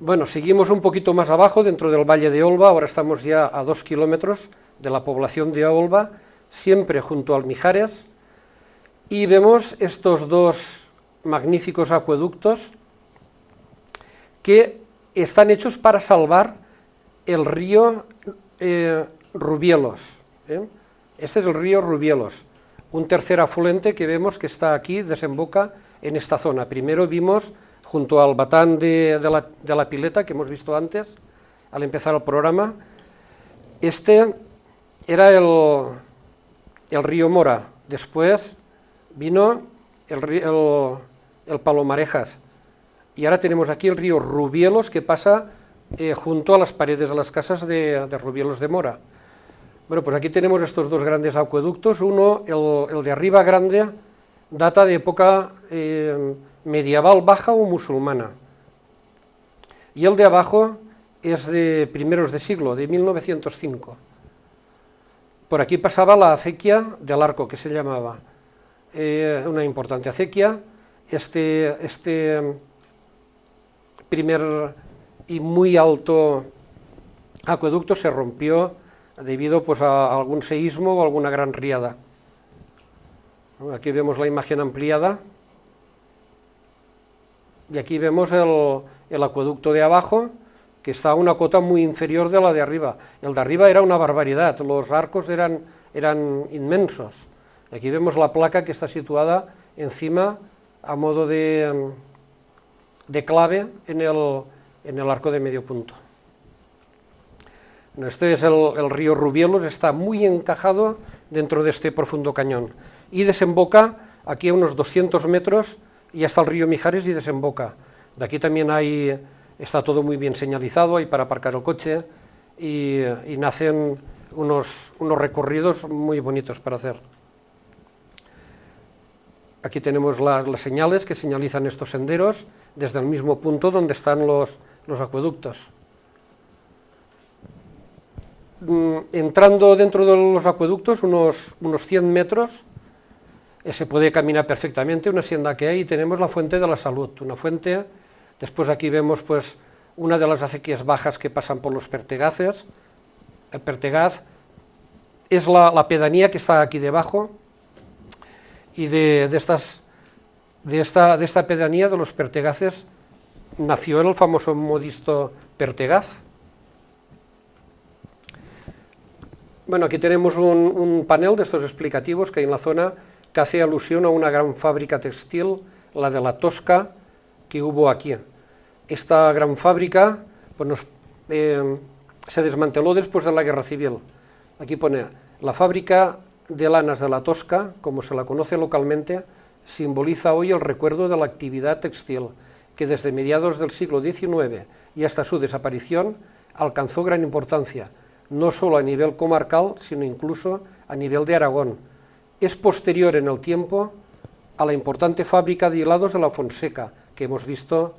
Bueno, seguimos un poquito más abajo, dentro del Valle de Olva, ahora estamos ya a 2 kilómetros de la población de Olva, siempre junto al Mijares, y vemos estos dos magníficos acueductos que están hechos para salvar el río Rubielos. Este es el río Rubielos, un tercer afluente que vemos que está aquí, desemboca en esta zona. Primero vimos junto al batán de la pileta que hemos visto antes, al empezar el programa. Este era el río Mora, después vino el Palomarejas, y ahora tenemos aquí el río Rubielos que pasa junto a las paredes de las casas de Rubielos de Mora. Bueno, pues aquí tenemos estos dos grandes acueductos. Uno, el de arriba grande, data de época medieval baja o musulmana, y el de abajo es de primeros de siglo, de 1905. Por aquí pasaba la acequia del Arco, que se llamaba, una importante acequia. Este primer y muy alto acueducto se rompió debido pues a algún seísmo o alguna gran riada. Aquí vemos la imagen ampliada, y aquí vemos el acueducto de abajo, que está a una cota muy inferior de la de arriba. El de arriba era una barbaridad, los arcos eran inmensos. Aquí vemos la placa que está situada encima a modo de clave en el arco de medio punto. Este es el río Rubielos, está muy encajado dentro de este profundo cañón y desemboca aquí a unos 200 metros y hasta el río Mijares y desemboca. De aquí también está todo muy bien señalizado, hay para aparcar el coche y nacen unos recorridos muy bonitos para hacer. Aquí tenemos las señales que señalizan estos senderos desde el mismo punto donde están los acueductos. Entrando dentro de los acueductos, unos 100 metros, se puede caminar perfectamente, una senda que hay, y tenemos la Fuente de la Salud, una fuente. Después aquí vemos pues una de las acequias bajas que pasan por los Pertegaces. El Pertegaz es la pedanía que está aquí debajo, y de esta pedanía de los Pertegaces nació el famoso modisto Pertegaz. Bueno, aquí tenemos un panel de estos explicativos que hay en la zona, que hace alusión a una gran fábrica textil, la de la Tosca, que hubo aquí. Esta gran fábrica pues se desmanteló después de la Guerra Civil. Aquí pone, la fábrica de lanas de la Tosca, como se la conoce localmente, simboliza hoy el recuerdo de la actividad textil, que desde mediados del siglo XIX y hasta su desaparición alcanzó gran importancia, no solo a nivel comarcal, sino incluso a nivel de Aragón. Es posterior en el tiempo a la importante fábrica de hilados de la Fonseca, que hemos visto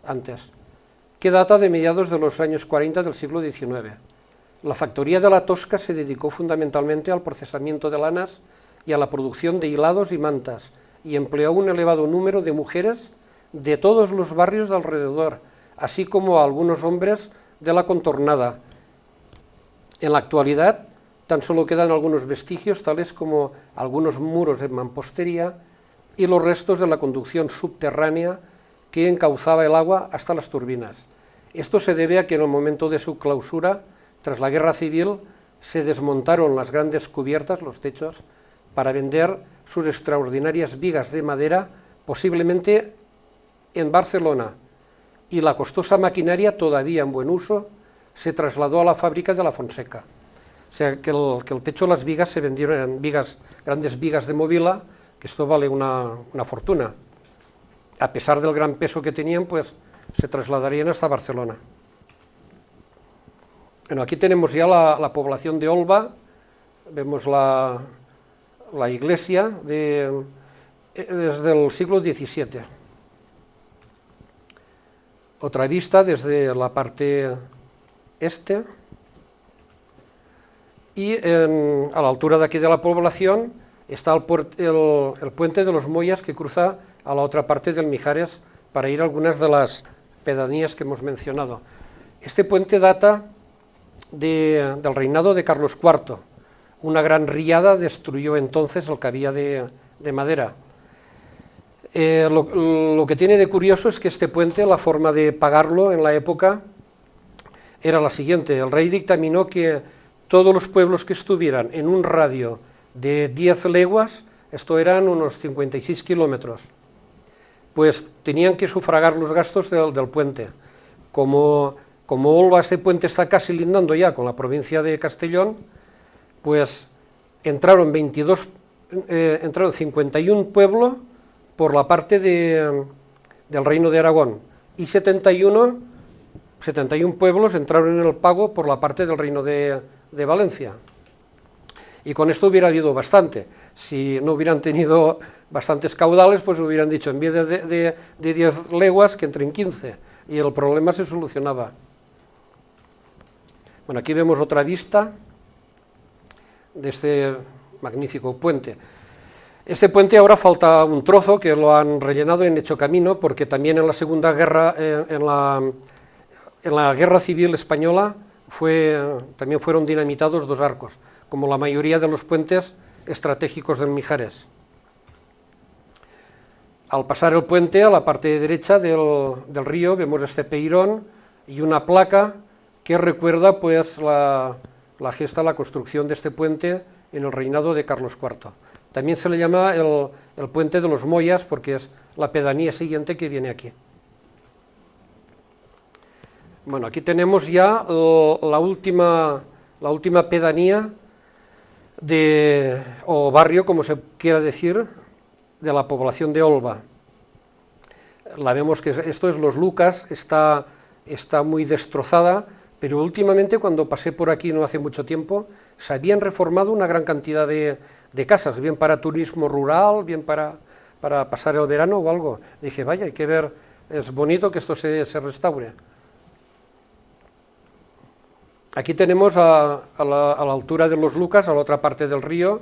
antes, que data de mediados de los años 40 del siglo XIX. La factoría de la Tosca se dedicó fundamentalmente al procesamiento de lanas y a la producción de hilados y mantas, y empleó un elevado número de mujeres de todos los barrios de alrededor, así como a algunos hombres de la contornada. En la actualidad tan solo quedan algunos vestigios, tales como algunos muros de mampostería y los restos de la conducción subterránea que encauzaba el agua hasta las turbinas. Esto se debe a que en el momento de su clausura, tras la Guerra Civil, se desmontaron las grandes cubiertas, los techos, para vender sus extraordinarias vigas de madera, posiblemente en Barcelona, y la costosa maquinaria, todavía en buen uso, se trasladó a la fábrica de la Fonseca. O sea, que el techo de las vigas se vendieron en grandes vigas de Movila, que esto vale una fortuna. A pesar del gran peso que tenían, pues se trasladarían hasta Barcelona. Bueno, aquí tenemos ya la población de Olva, vemos la iglesia desde el siglo XVII. Otra vista desde la parte este, y a la altura de aquí de la población está el puente de los Moyas, que cruza a la otra parte del Mijares para ir a algunas de las pedanías que hemos mencionado. Este puente data del reinado de Carlos IV. Una gran riada destruyó entonces el que había de madera. Lo que tiene de curioso es que este puente, la forma de pagarlo en la época era la siguiente: el rey dictaminó que todos los pueblos que estuvieran en un radio de 10 leguas, esto eran unos 56 kilómetros, pues tenían que sufragar los gastos del puente. Como Olva, este puente está casi lindando ya con la provincia de Castellón, pues entraron 51 pueblos por la parte del Reino de Aragón, y 71 pueblos entraron en el pago por la parte del Reino de Valencia. Y con esto hubiera habido bastante. Si no hubieran tenido bastantes caudales, pues hubieran dicho, en vez de 10 leguas, que entren 15, y el problema se solucionaba. Bueno, aquí vemos otra vista de este magnífico puente. Este puente ahora falta un trozo que lo han rellenado y han hecho camino, porque también en la Segunda Guerra, en la Guerra Civil Española, también fueron dinamitados 2 arcos, como la mayoría de los puentes estratégicos del Mijares. Al pasar el puente, a la parte derecha del río, vemos este peirón y una placa que recuerda pues la gesta, la construcción de este puente en el reinado de Carlos IV. También se le llama el puente de los Moyas, porque es la pedanía siguiente que viene aquí. Bueno, aquí tenemos ya la última pedanía o barrio, como se quiera decir, de la población de Olva. la vemos que esto es Los Lucas, está muy destrozada, pero últimamente cuando pasé por aquí no hace mucho tiempo, se habían reformado una gran cantidad de casas, bien para turismo rural, bien para pasar el verano o algo. Dije, vaya, hay que ver, es bonito que esto se restaure. Aquí tenemos a la altura de Los Lucas, a la otra parte del río,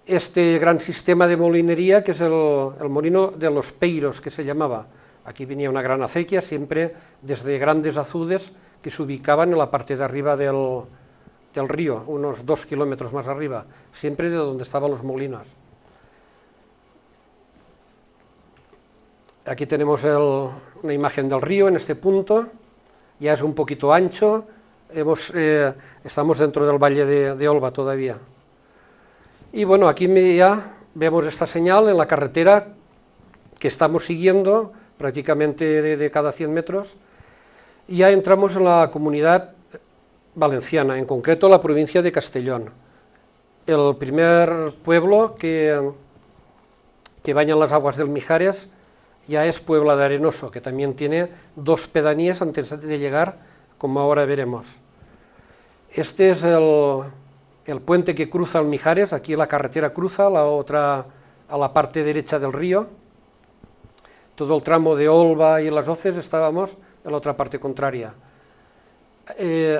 este gran sistema de molinería que es el molino de los Peiros, que se llamaba. Aquí venía una gran acequia, siempre desde grandes azudes que se ubicaban en la parte de arriba del río, unos 2 kilómetros más arriba, siempre de donde estaban los molinos. Aquí tenemos una imagen del río en este punto, ya es un poquito ancho, estamos dentro del valle de Olva todavía. Y bueno, aquí ya vemos esta señal en la carretera que estamos siguiendo, prácticamente de cada 100 metros, y ya entramos en la comunidad valenciana, en concreto la provincia de Castellón. El primer pueblo que baña en las aguas del Mijares ya es Puebla de Arenoso, que también tiene 2 pedanías antes de llegar, como ahora veremos. Este es el puente que cruza el Mijares, aquí la carretera cruza, la otra a la parte derecha del río. Todo el tramo de Olva y Las Hoces estábamos en la otra parte contraria.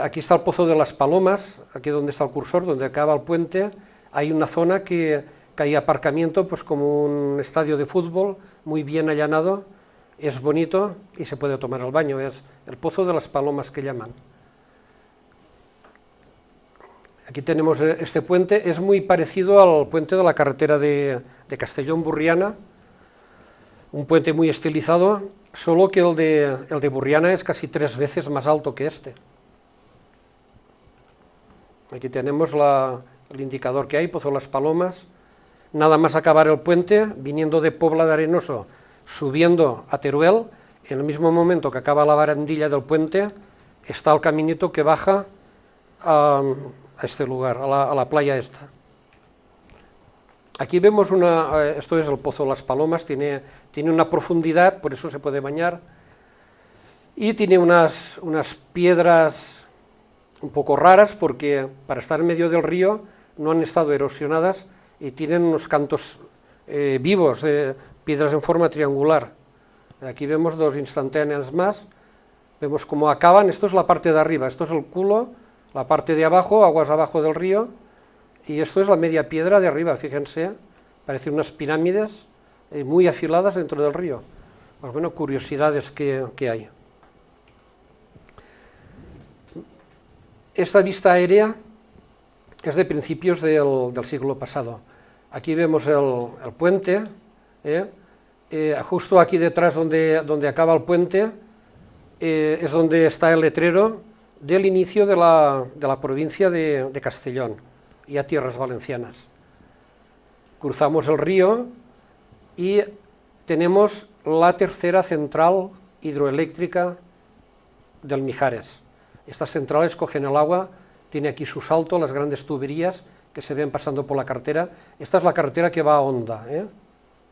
Aquí está el Pozo de las Palomas, aquí donde está el cursor, donde acaba el puente, hay una zona que hay aparcamiento, pues como un estadio de fútbol, muy bien allanado, es bonito y se puede tomar el baño, es el Pozo de las Palomas que llaman. Aquí tenemos este puente, es muy parecido al puente de la carretera de Castellón-Burriana, un puente muy estilizado, solo que el de Burriana es casi 3 veces más alto que este. Aquí tenemos el indicador que hay, Pozo de las Palomas. Nada más acabar el puente, viniendo de Pobla de Arenoso, subiendo a Teruel, en el mismo momento que acaba la barandilla del puente, está el caminito que baja a este lugar, a la playa esta. Aquí vemos esto es el Pozo de las Palomas, tiene una profundidad, por eso se puede bañar, y tiene unas piedras un poco raras, porque para estar en medio del río no han estado erosionadas, y tienen unos cantos vivos, piedras en forma triangular. Aquí vemos 2 instantáneas más, vemos cómo acaban, esto es la parte de arriba, esto es el culo, la parte de abajo, aguas abajo del río, y esto es la media piedra de arriba, fíjense, parecen unas pirámides muy afiladas dentro del río. Pues bueno, curiosidades que hay. Esta vista aérea es de principios del siglo pasado. Aquí vemos el puente, justo aquí detrás donde acaba el puente, es donde está el letrero del inicio de la provincia de Castellón, y a tierras valencianas. Cruzamos el río y tenemos la tercera central hidroeléctrica del Mijares. Estas centrales cogen el agua, tiene aquí su salto, las grandes tuberías que se ven pasando por la carretera. Esta es la carretera que va a Onda.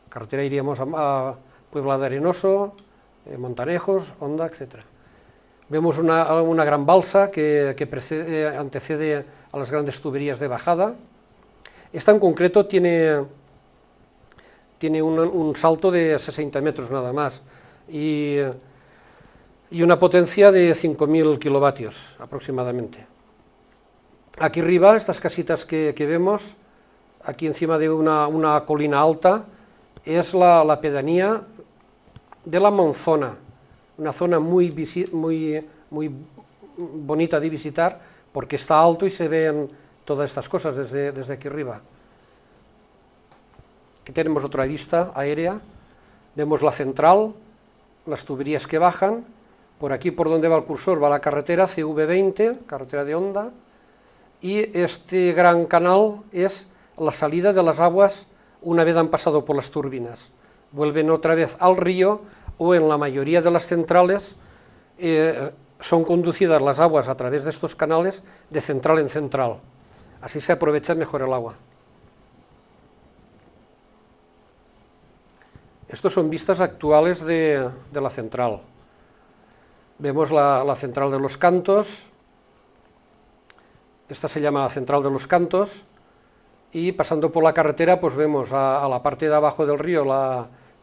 Carretera iríamos a Puebla de Arenoso, Montanejos, Onda, etc. Vemos una gran balsa que antecede a las grandes tuberías de bajada. Esta en concreto tiene un salto de 60 metros nada más y una potencia de 5.000 kilovatios aproximadamente. Aquí arriba, estas casitas que vemos, aquí encima de una colina alta, es la pedanía de la Monzona, una zona muy bonita de visitar, porque está alto y se ven todas estas cosas desde aquí arriba. Aquí tenemos otra vista aérea, vemos la central, las tuberías que bajan, por aquí por donde va el cursor va la carretera CV20, carretera de Onda, y este gran canal es la salida de las aguas una vez han pasado por las turbinas. Vuelven otra vez al río, o en la mayoría de las centrales son conducidas las aguas a través de estos canales de central en central. Así se aprovecha mejor el agua. Estos son vistas actuales de la central. Vemos la central de los Cantos, esta se llama la central de los Cantos, y pasando por la carretera pues vemos a la parte de abajo del río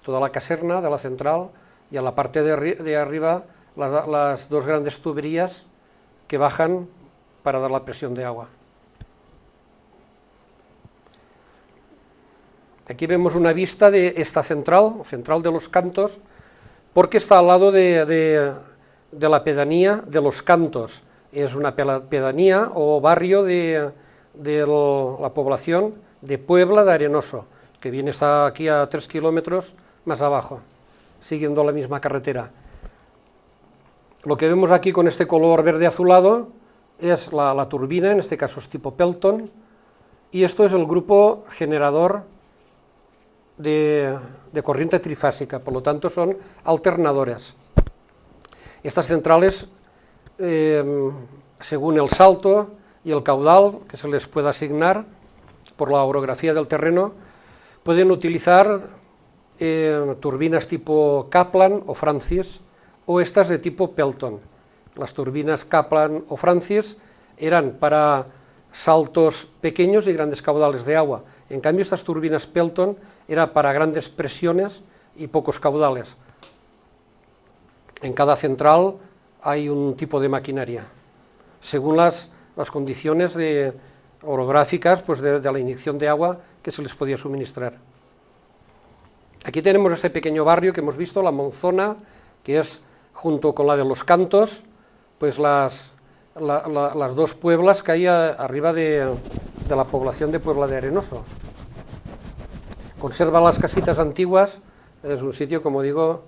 toda la caserna de la central, y a la parte de arriba las dos grandes tuberías que bajan para dar la presión de agua. Aquí vemos una vista de esta central de los Cantos, porque está al lado de la pedanía de los Cantos. Es una pedanía o barrio de la población de Puebla de Arenoso, que está aquí a 3 kilómetros más abajo, siguiendo la misma carretera. Lo que vemos aquí con este color verde azulado es la turbina, en este caso es tipo Pelton, y esto es el grupo generador de corriente trifásica, por lo tanto son alternadores. Estas centrales, según el salto y el caudal que se les pueda asignar por la orografía del terreno, pueden utilizar turbinas tipo Kaplan o Francis, o estas de tipo Pelton. Las turbinas Kaplan o Francis eran para saltos pequeños y grandes caudales de agua. En cambio, estas turbinas Pelton eran para grandes presiones y pocos caudales. En cada central hay un tipo de maquinaria, según las condiciones orográficas pues de la inyección de agua que se les podía suministrar. Aquí tenemos este pequeño barrio que hemos visto, la Monzona, que es, junto con la de los Cantos, pues las dos pueblas que hay arriba de la población de Puebla de Arenoso. Conserva las casitas antiguas, es un sitio, como digo,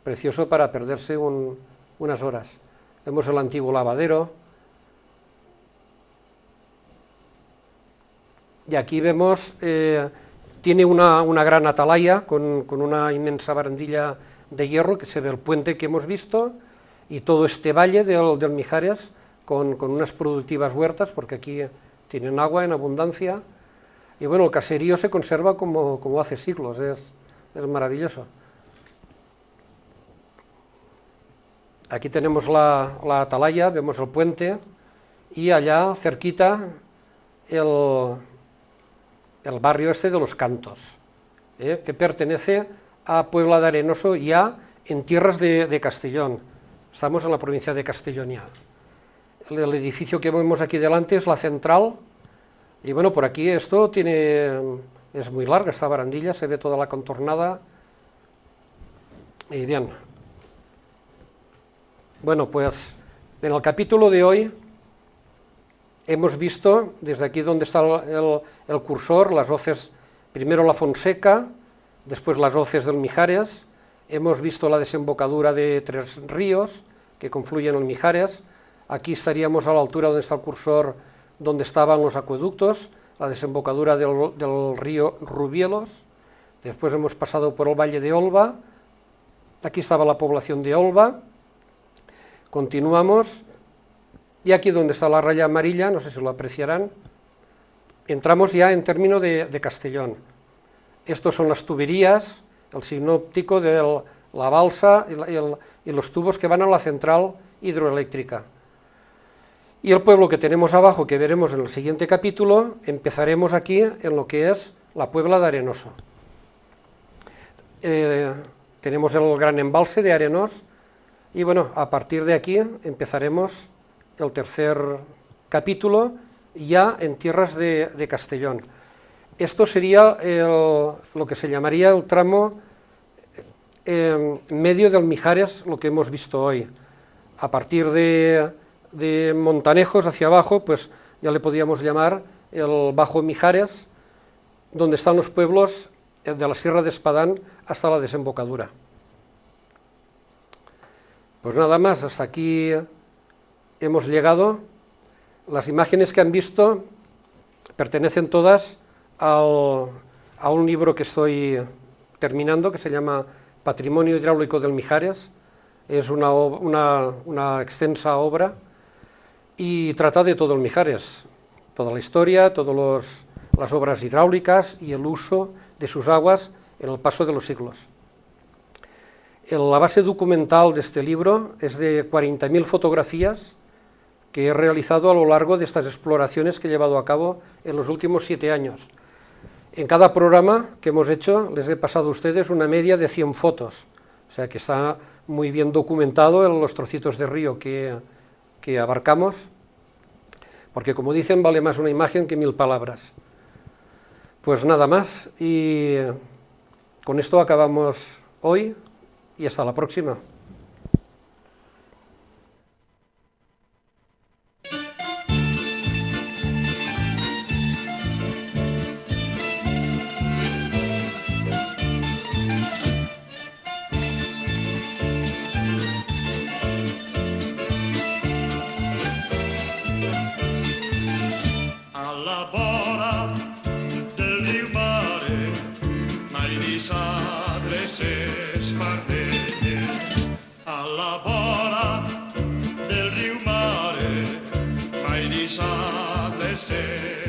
precioso para perderse unas horas. Vemos el antiguo lavadero, y aquí vemos, tiene una gran atalaya con una inmensa barandilla de hierro, que se ve el puente que hemos visto, y todo este valle del Mijares, con unas productivas huertas, porque aquí tienen agua en abundancia, y bueno, el caserío se conserva como hace siglos, es maravilloso. Aquí tenemos la atalaya, vemos el puente, y allá cerquita el barrio este de los Cantos, que pertenece a Puebla de Arenoso, ya en tierras de Castellón. Estamos en la provincia de Castellón ya. El edificio que vemos aquí delante es la central, y bueno, por aquí es muy larga esta barandilla, se ve toda la contornada, y bien. Bueno, pues en el capítulo de hoy hemos visto, desde aquí donde está el cursor, las hoces, primero la Fonseca, después las hoces del Mijares, hemos visto la desembocadura de 3 ríos que confluyen en el Mijares. Aquí estaríamos a la altura donde está el cursor, donde estaban los acueductos, la desembocadura del río Rubielos. Después hemos pasado por el valle de Olva, aquí estaba la población de Olva. Continuamos, y aquí donde está la raya amarilla, no sé si lo apreciarán, entramos ya en término de Castellón. Estos son las tuberías, el signo óptico de la balsa y los tubos que van a la central hidroeléctrica. Y el pueblo que tenemos abajo, que veremos en el siguiente capítulo, empezaremos aquí en lo que es la Puebla de Arenoso. Tenemos el gran embalse de Arenós, y bueno, a partir de aquí empezaremos el tercer capítulo ya en tierras de Castellón. Esto sería lo que se llamaría el tramo medio del Mijares, lo que hemos visto hoy. A partir de Montanejos hacia abajo, pues ya le podríamos llamar el Bajo Mijares, donde están los pueblos de la Sierra de Espadán hasta la desembocadura. Pues nada más, hasta aquí hemos llegado. Las imágenes que han visto pertenecen todas a un libro que estoy terminando, que se llama Patrimonio Hidráulico del Mijares. Es una extensa obra y trata de todo el Mijares, toda la historia, todas las obras hidráulicas y el uso de sus aguas en el paso de los siglos. La base documental de este libro es de 40.000 fotografías que he realizado a lo largo de estas exploraciones que he llevado a cabo en los últimos 7 años. En cada programa que hemos hecho les he pasado a ustedes una media de 100 fotos, o sea que está muy bien documentado en los trocitos de río que abarcamos, porque como dicen, vale más una imagen que 1000 palabras. Pues nada más, y con esto acabamos hoy y hasta la próxima. A la vora del riu Mare, mai di sable s'espardella. A la vora del riu Mare, mai di sable s'espardella.